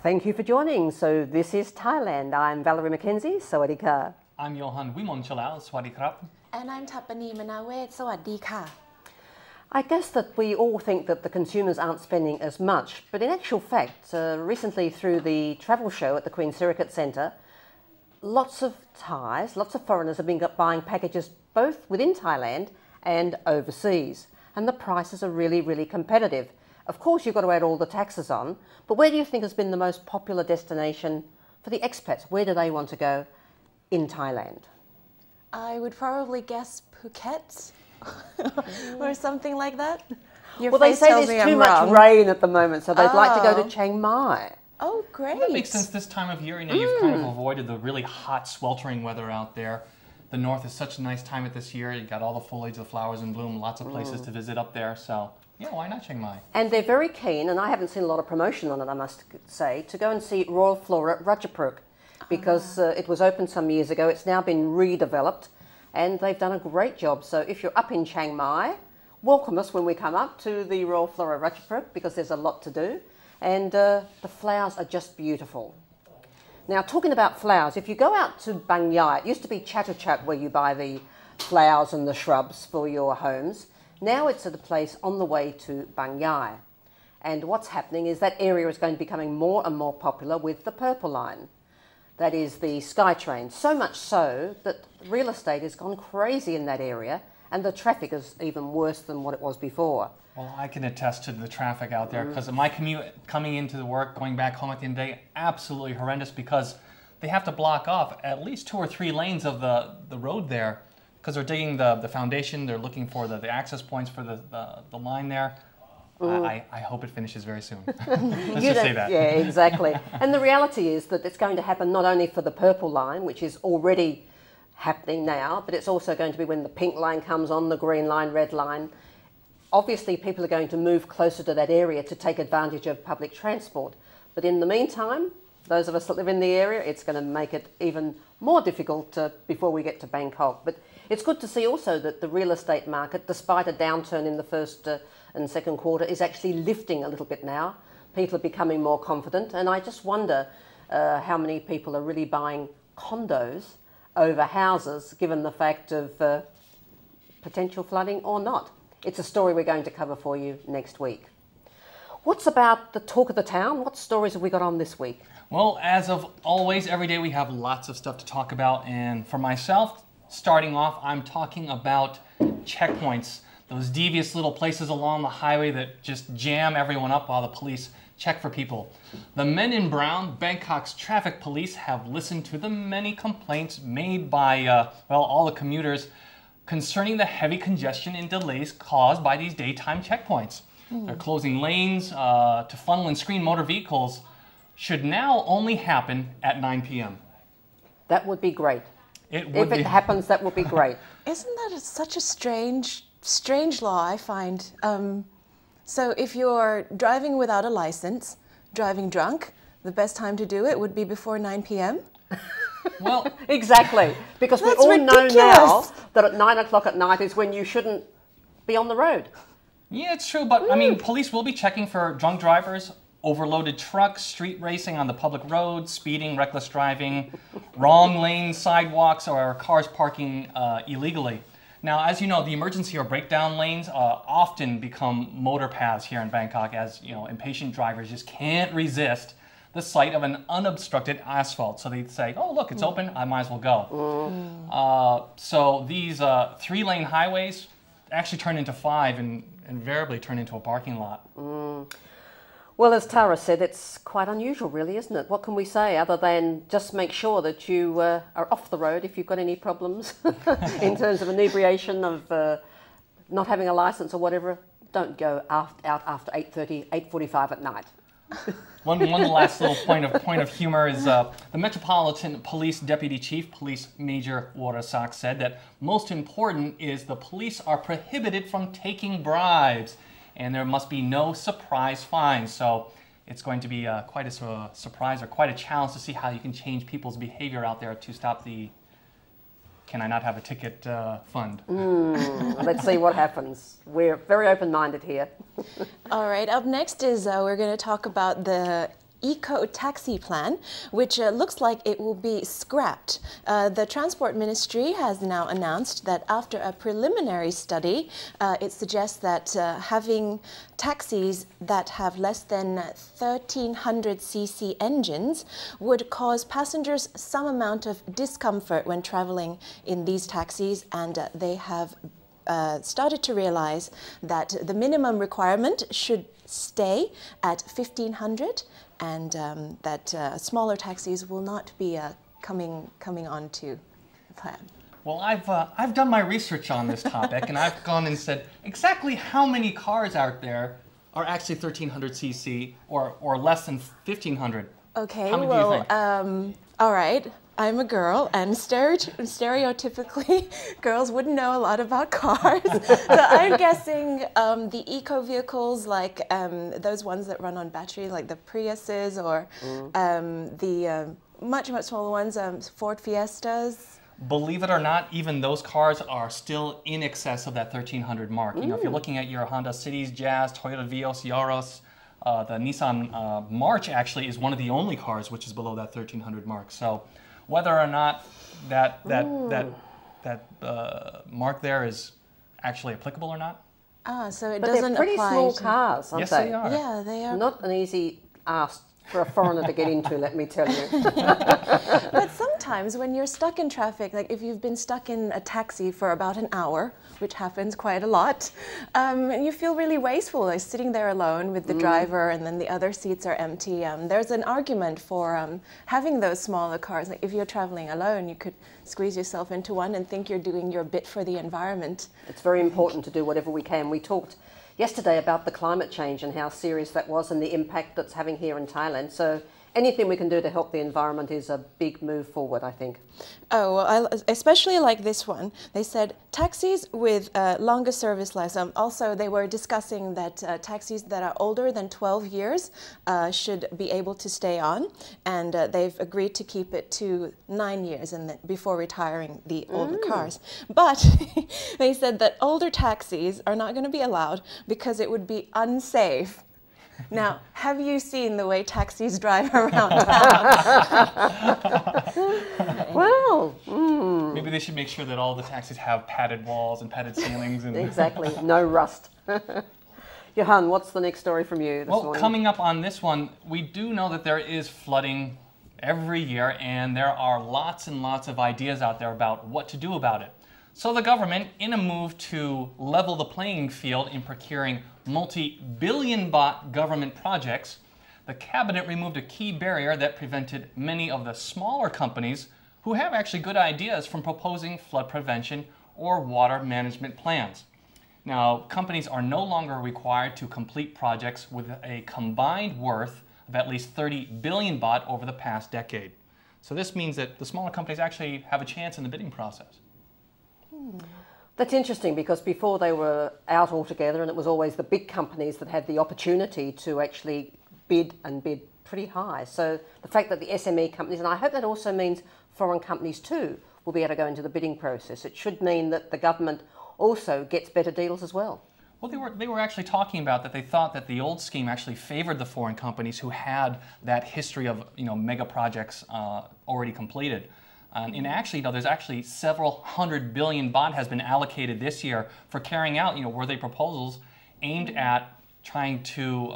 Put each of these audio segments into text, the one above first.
Thank you for joining. So this is Thailand. I'm Valerie McKenzie. Sawadee ka. I'm Johan Wimonchalau. Swadee krap. And I'm Tapani Manawet. Sawadee ka. I guess that we all think that the consumers aren't spending as much, but in actual fact, recently through the travel show at the Queen Sirikit Centre, lots of Thais, lots of foreigners have been buying packages both within Thailand and overseas. And the prices are really, really competitive. Of course, you've got to add all the taxes on, but where do you think has been the most popular destination for the expats? Where do they want to go in Thailand? I would probably guess Phuket or something like that. Your Well, they face say tells there's me too I'm much wrong. rain at the moment, so they'd like to go to Oh. Chiang Mai. Oh, great. Well, that makes sense this time of year. You've kind of avoided the really hot, sweltering weather out there. The north is such a nice time at this year. You've got all the foliage, the flowers in bloom, lots of places to visit up there. So, yeah, why not Chiang Mai? And they're very keen, and I haven't seen a lot of promotion on it, I must say, to go and see Royal Flora at Ratchapruk, because it was open some years ago. It's now been redeveloped, and they've done a great job. So if you're up in Chiang Mai, welcome us when we come up to the Royal Flora at Ratchapruk, because there's a lot to do. And the flowers are just beautiful. Now, talking about flowers, if you go out to Bang Yai, it used to be Chatuchak where you buy the flowers and the shrubs for your homes. Now it's at a place on the way to Bang Yai. And what's happening is that area is going to be becoming more and more popular with the Purple Line. That is the SkyTrain. So much so that real estate has gone crazy in that area, and the traffic is even worse than what it was before. Well, I can attest to the traffic out there because my commute coming into the work, going back home at the end of the day, absolutely horrendous because they have to block off at least 2 or 3 lanes of the road there because they're digging the foundation. They're looking for the access points for the line there. I hope it finishes very soon. Let's just say that. Yeah, exactly. And the reality is that it's going to happen not only for the Purple Line, which is already happening now, but it's also going to be when the Pink Line comes on, the Green Line, Red Line. Obviously, people are going to move closer to that area to take advantage of public transport. But in the meantime, those of us that live in the area, it's going to make it even more difficult before we get to Bangkok. But it's good to see also that the real estate market, despite a downturn in the first and second quarter, is actually lifting a little bit now. People are becoming more confident. And I just wonder how many people are really buying condos over houses, given the fact of potential flooding or not. It's a story we're going to cover for you next week. What's about the talk of the town? What stories have we got on this week? Well, as of always, every day we have lots of stuff to talk about. And for myself, starting off, I'm talking about checkpoints. Those devious little places along the highway that just jam everyone up while the police check for people. The men in brown, Bangkok's traffic police, have listened to the many complaints made by, all the commuters concerning the heavy congestion and delays caused by these daytime checkpoints. They're closing lanes to funnel and screen motor vehicles should now only happen at 9 p.m. That would be great. It would If it happens, that would be great. Isn't that such a strange law, I find? So if you're driving without a license, driving drunk, the best time to do it would be before 9 p.m.? Well, Exactly, because we That's all know now ridiculous. that at 9 o'clock at night is when you shouldn't be on the road. yeah, it's true, but I mean, police will be checking for drunk drivers, overloaded trucks, street racing on the public roads, speeding, reckless driving, wrong lane sidewalks, or cars parking illegally. Now, as you know, the emergency or breakdown lanes often become motor paths here in Bangkok, as impatient drivers just can't resist the sight of an unobstructed asphalt. So they say, oh, look, it's open, I might as well go. So these 3-lane highways actually turn into 5 and invariably turn into a parking lot. Well, as Tara said, it's quite unusual, really, isn't it? What can we say other than just make sure that you are off the road if you've got any problems in terms of inebriation, of not having a license or whatever. Don't go out after 8:30, 8:45 at night. One last little point of humor is the Metropolitan Police Deputy Chief, Police Major Warasak, said that most important is the police are prohibited from taking bribes, and there must be no surprise fines. So it's going to be quite a surprise or quite a challenge to see how you can change people's behavior out there to stop the "can I not have a ticket" fund. Let's see what happens. We're very open-minded here. All right, up next is we're going to talk about the eco-taxi plan, which looks like it will be scrapped. The Transport Ministry has now announced that after a preliminary study, it suggests that having taxis that have less than 1,300 cc engines would cause passengers some amount of discomfort when traveling in these taxis, and they have started to realize that the minimum requirement should stay at 1,500, and that smaller taxis will not be coming onto the plan. Well, I've done my research on this topic, and I've gone and said exactly how many cars out there are actually 1,300 cc or less than 1,500. Okay, how many do you think? All right. I'm a girl, and stereotypically, girls wouldn't know a lot about cars. So I'm guessing the eco vehicles, like those ones that run on battery, like the Priuses, or the much smaller ones, Ford Fiestas. Believe it or not, even those cars are still in excess of that 1,300 mark. You know, if you're looking at your Honda Cities, Jazz, Toyota Vios, Yaris, the Nissan March actually is one of the only cars which is below that 1,300 mark. So whether or not that mark there is actually applicable or not. So it but doesn't they're pretty apply small to... cars, aren't yes, they? they are. Yeah, they are. Not an easy ask for a foreigner to get into, let me tell you. But sometimes when you're stuck in traffic, like if you've been stuck in a taxi for about an hour, which happens quite a lot, and you feel really wasteful, like sitting there alone with the driver, and then the other seats are empty. There's an argument for having those smaller cars. Like if you're traveling alone, you could squeeze yourself into one and think you're doing your bit for the environment. It's very important to do whatever we can. We talked yesterday about the climate change and how serious that was and the impact that's having here in Thailand. So anything we can do to help the environment is a big move forward, I think. Oh, well, I especially like this one. They said taxis with longer service lives. Also, they were discussing that taxis that are older than 12 years should be able to stay on, and they've agreed to keep it to 9 years and before retiring the older cars. But they said that older taxis are not going to be allowed because it would be unsafe. Now, have you seen the way taxis drive around town? Well, Maybe they should make sure that all the taxis have padded walls and padded ceilings. And exactly, no rust. Johan, what's the next story from you this morning? Coming up on this one, we do know that there is flooding every year, and there are lots and lots of ideas out there about what to do about it. So the government, in a move to level the playing field in procuring multi-billion baht government projects, the cabinet removed a key barrier that prevented many of the smaller companies who have actually good ideas from proposing flood prevention or water management plans. Now, companies are no longer required to complete projects with a combined worth of at least 30 billion baht over the past decade. So this means that the smaller companies actually have a chance in the bidding process. That's interesting, because before they were out altogether, and it was always the big companies that had the opportunity to actually bid and bid pretty high. So the fact that the SME companies, and I hope that also means foreign companies too, will be able to go into the bidding process. It should mean that the government also gets better deals as well. Well, they were actually talking about that they thought that the old scheme actually favored the foreign companies who had that history of mega projects already completed. And actually, there's actually several 100 billion baht has been allocated this year for carrying out worthy proposals aimed at trying to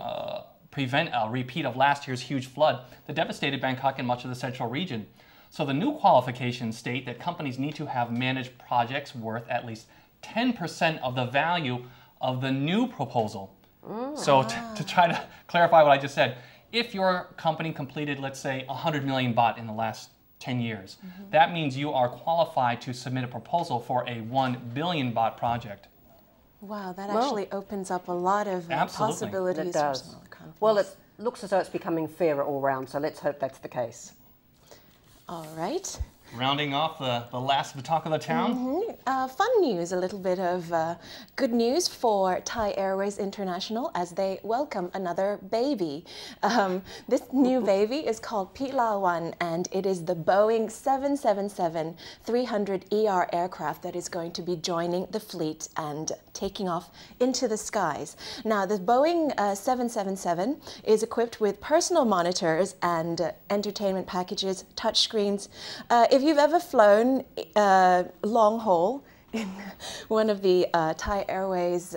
prevent a repeat of last year's huge flood that devastated Bangkok and much of the central region. So the new qualifications state that companies need to have managed projects worth at least 10% of the value of the new proposal. So to try to clarify what I just said, if your company completed, let's say, 100 million baht in the last 10 years, that means you are qualified to submit a proposal for a 1 billion baht project. Wow, that actually opens up a lot of possibilities for smaller companies. Well, it looks as though it's becoming fairer all round, so let's hope that's the case. All right. Rounding off the last of the talk of the town. Fun news, a little bit of good news for Thai Airways International as they welcome another baby. This new baby is called Pilawan, and it is the Boeing 777-300ER aircraft that is going to be joining the fleet and taking off into the skies. Now, the Boeing 777 is equipped with personal monitors and entertainment packages, touchscreens. If you've ever flown long haul in one of the Thai Airways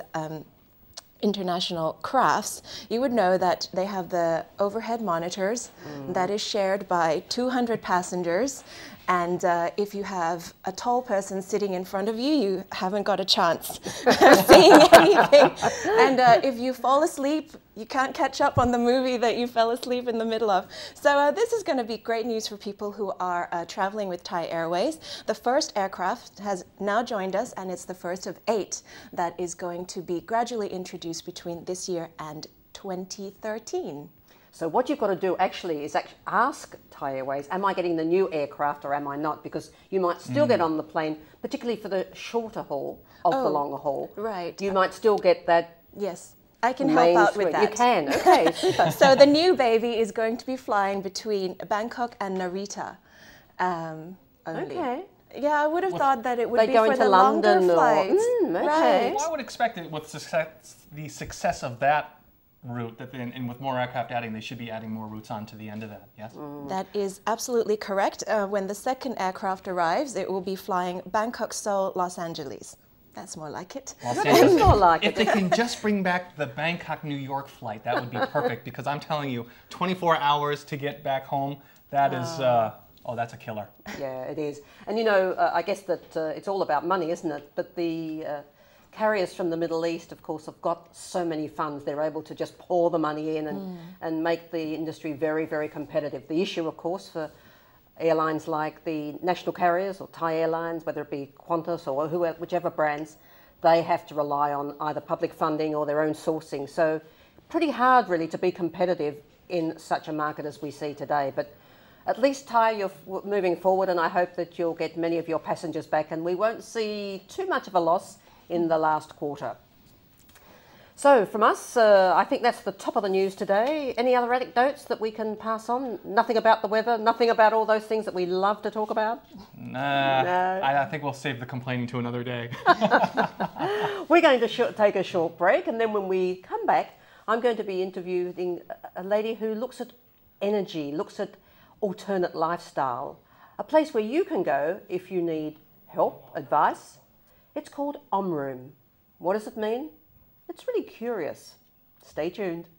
international crafts, you would know that they have the overhead monitors that is shared by 200 passengers. And if you have a tall person sitting in front of you, you haven't got a chance of seeing anything. And if you fall asleep, you can't catch up on the movie that you fell asleep in the middle of. So this is going to be great news for people who are traveling with Thai Airways. The first aircraft has now joined us, and it's the first of 8 that is going to be gradually introduced between this year and 2013. So what you've got to do actually is ask Thai Airways, am I getting the new aircraft or am I not? Because you might still get on the plane, particularly for the shorter haul of the longer haul. Right. You might still get that. Yes. I can help out with that. You can, okay, super. So the new baby is going to be flying between Bangkok and Narita only. Okay. Yeah, I would have thought that it would be going for to the London longer flights. okay. Right. Well, I would expect it with the success of that route, and with more aircraft adding, they should be adding more routes on to the end of that, yes? That is absolutely correct. When the second aircraft arrives, it will be flying Bangkok, Seoul, Los Angeles. That's more like it. Los Angeles. It's more like If it. they can just bring back the Bangkok, New York flight, that would be perfect, because I'm telling you, 24 hours to get back home, that is, oh, that's a killer. Yeah, it is. And you know, I guess that it's all about money, isn't it? But the carriers from the Middle East, of course, have got so many funds. They're able to just pour the money in and make the industry very, very competitive. The issue, of course, for airlines like the national carriers or Thai Airlines, whether it be Qantas or whichever brands, they have to rely on either public funding or their own sourcing. So pretty hard, really, to be competitive in such a market as we see today. But at least, Thai, you're moving forward, and I hope that you'll get many of your passengers back and we won't see too much of a loss in the last quarter. So from us, I think that's the top of the news today. Any other anecdotes that we can pass on? Nothing about the weather, nothing about all those things that we love to talk about? Nah, No. I think we'll save the complaining to another day. We're going to take a short break, and then when we come back, I'm going to be interviewing a lady who looks at energy, looks at alternate lifestyle, a place where you can go if you need help, advice. It's called Omroom. What does it mean? It's really curious. Stay tuned.